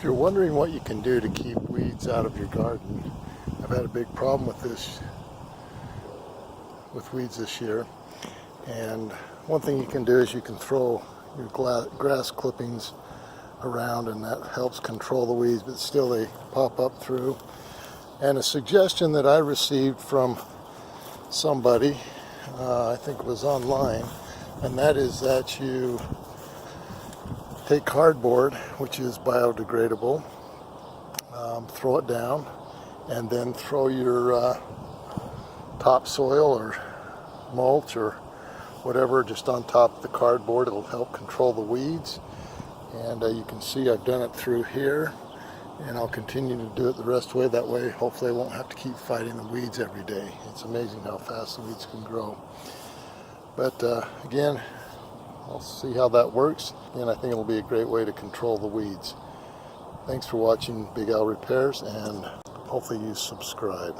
If you're wondering what you can do to keep weeds out of your garden, I've had a big problem with weeds this year. And one thing you can do is you can throw your grass clippings around, and that helps control the weeds, but still they pop up through. And a suggestion that I received from somebody, I think it was online, and that is that you take cardboard, which is biodegradable, throw it down, and then throw your topsoil or mulch or whatever just on top of the cardboard. It'll help control the weeds. And you can see I've done it through here, and I'll continue to do it the rest of the way. That way, hopefully I won't have to keep fighting the weeds every day. It's amazing how fast the weeds can grow. But again, I'll see how that works, and I think it'll be a great way to control the weeds. Thanks for watching Big Al Repairs, and hopefully you subscribe.